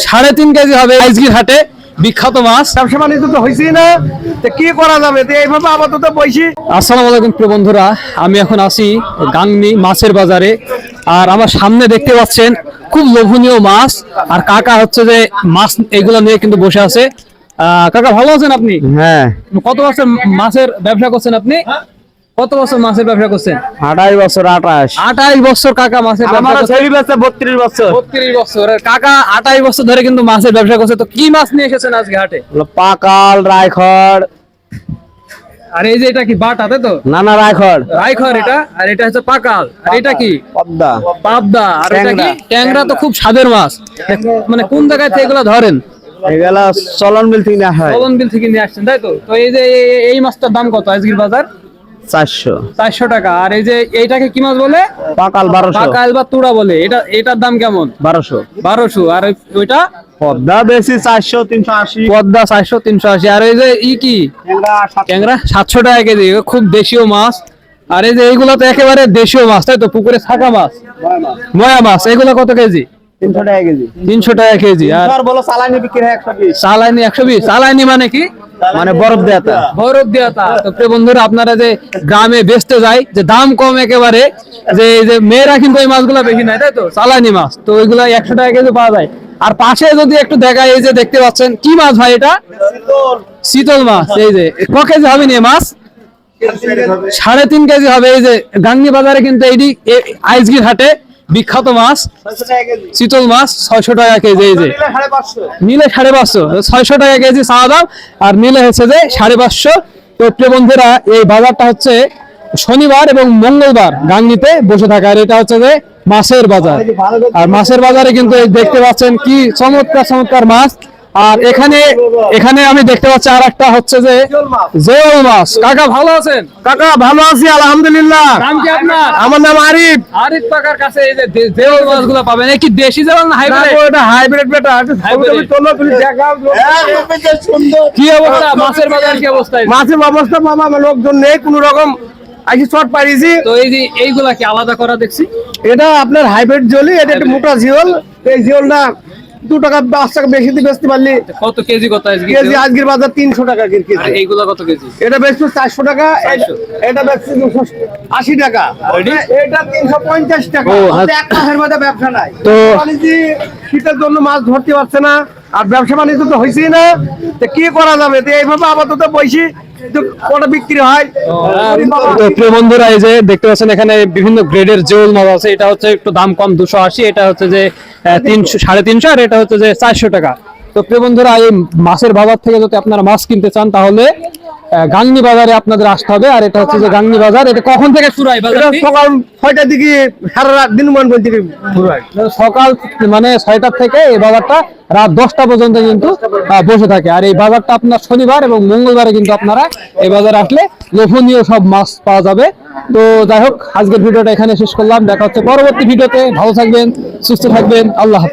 3.5 KG হবে আজকের হাটে বিখ্যাত মাছ। ব্যবসা বাণিজ্য তো হয়েছেই না, তো কি করা যাবে? তো এইভাবে আপাতত বসি। আসসালামু আলাইকুম প্রিয় বন্ধুরা, আমি এখন আছি গাংনী মাছের বাজারে। আর আমার সামনে দেখতে পাচ্ছেন খুব লোভনীয় মাছ, আর কাকা হচ্ছে যে মাছ এগুলো নিয়ে কিন্তু বসে আছে। কাকা ভালো আছেন আপনি? হ্যাঁ, কত বছর মাছের ব্যবসা করছেন আপনি? কত বছর মাছের ব্যবসা করছেন? 28 বছর। 28 বছর কাকা মাছের ব্যবসা আমার করছে। ছেলে বাচ্চা 32 বছর। 32 বছর। আর কাকা 28 বছর ধরে কিন্তু মাছের ব্যবসা করছে। তো কি মাছ নিয়ে এসেছেন আজকে হাটে? পাকাল, রায়খড়। আর এই যে এটা কি বাটা, তাই তো? নানা রায়খড়। রায়খড় এটা, আর এটা হচ্ছে পাকাল, আর এটা কি পদ্মা। পাবদা, আর এটা কি ট্যাংরা। তো খুব স্বাদের মাছ। মানে কোন জায়গা থেকে এগুলো ধরেন? এগুলা চলন মিল থেকে নেওয়া হয়। চলন বিল থেকে নিয়ে আসছেন, তাই তো? তো এই যে এই মাছটার দাম কত আজকের বাজার? 400 টাকা। আর এই যে এইটাকে কি মাছ বলে? পাকাল 1200। পাকাল বা তুড়া বলে। এটার দাম কেমন? 1200। আর ওইটা পদ্মা বেশি 400 380। পদ্মা 400 380। আর এই যে কি ট্যাংরা 700 টাকা কেজি। খুব দেশীয় মাছ। আর এই যে এইগুলো তো একেবারে দেশীয় মাছ, তাই তো? পুকুরে থাকা মাছ, ময়া মাছ। এগুলো কত কেজি? 300 টাকা কেজি। 300 টাকা কেজি। আর বলো চালানি বিক্রি হয় 120। চালানি 120। চালানি মানে কি? মানে বরফ দেয়াটা। বরফ দেওয়া। তো প্রিয় বন্ধুরা, আপনারা যে গ্রামে বেচতে যায়, যে দাম কম একেবারে, যে এই যে মেয়েরা কিন্তু এই মাছগুলো বেশি নাই, তাই তো? চালানি মাছ। তো ওইগুলো 100 টাকা কেজি পাওয়া যায়। আর পাশে যদি একটু দেখায়, এই যে দেখতে পাচ্ছেন কি মাছ ভাই এটা? শীতল মাছ। এই যে ক কেজি হবে নি মাছ? 3.5 কেজি হবে। এই যে গাংনী বাজারে কিন্তু এইটি আইজগির হাটে বিখ্যাত মাছ শীতল মাছ 600 টাকা কেজি। এই যে নিলে 550, 600 টাকা কেজি চাওয়া দাম, আর নিলে হচ্ছে যে 550। তো প্রিয় বন্ধুরা, এই বাজারটা হচ্ছে শনিবার এবং মঙ্গলবার গাংনীতে বসে থাকে। আর এটা হচ্ছে যে মাছের বাজার। আর মাছের বাজারে কিন্তু এই দেখতে পাচ্ছেন কি চমৎকার চমৎকার মাছ। আর এখানে আমি দেখতে পাচ্ছি আর একটা হচ্ছে যে জেওল মাছ। কাকা ভালো আছেন? কাকা ভালো আছি আলহামদুলিল্লাহ। নাম কি আপনার? আমার নাম আরিফ। আরিফ কাকার কাছে এই যে জেওল মাছগুলো পাবেন। এই কি দেশি জেওল না হাইব্রিড? এটা হাইব্রিড বেটা। Hybrid। চলো তুমি দেখাও। কি অবস্থা মাছের বাজার? কি অবস্থা? মাছের অবস্থা মামা, লোকজন নেই কোনো রকম। আইসি শর্ট পাইছি। তো এই যে এইগুলা কি আলাদা করা দেখছি? এটা আপনার হাইব্রিড জলি। এটা একটা মোটা জিওল। এই জিওলটা 2 টাকা 5 টাকা বেশি দিয়ে বেচতে পারলি। কত কেজি কত আজকে? কেজি আজকের বাজার 300 টাকা কেজি। আর এইগুলা কত কেজি? এটা বেচছো 400 টাকা। এটা বেচছো 280 টাকা। এটা 350 টাকা। এক মাসের মধ্যে ব্যবসা নাই। তো বাণিজ্য শীতের জন্য মাছ ধরতে পারছে না, আর ব্যবসা বাণিজ্য তো হয়েছেই না, তো কি করা যাবে? তো এইভাবে আপাতত বসি, কটা বিক্রি হয়। তো প্রিয় বন্ধুরা, এই যে দেখতে পাচ্ছেন এখানে বিভিন্ন গ্রেডের জেওল মাছ আছে। এটা হচ্ছে একটু দাম কম 280, এটা হচ্ছে যে 300 350, আর এটা হচ্ছে যে 400 টাকা। তো প্রিয় বন্ধুরা, এই মাছের বাজার থেকে যদি আপনারা মাছ কিনতে চান, তাহলে গাংনী বাজারে আপনাদের আসতে হবে। আর এটা হচ্ছে যে গাংনী বাজার। এটা কখন থেকে শুরু হয় বাজার? সকাল 6টার দিকে সারা রাত দিন থেকে শুরু হয়। সকাল মানে 6টা থেকে এই বাজারটা রাত 10টা পর্যন্ত কিন্তু বসে থাকে। আর এই বাজারটা আপনার শনিবার এবং মঙ্গলবারে কিন্তু আপনারা এই বাজারে আসলে লোভনীয় সব মাছ পাওয়া যাবে। তো যাই হোক, আজকের ভিডিওটা এখানে শেষ করলাম। দেখা হচ্ছে পরবর্তী ভিডিওতে। ভালো থাকবেন, সুস্থ থাকবেন। আল্লাহ হাফেজ।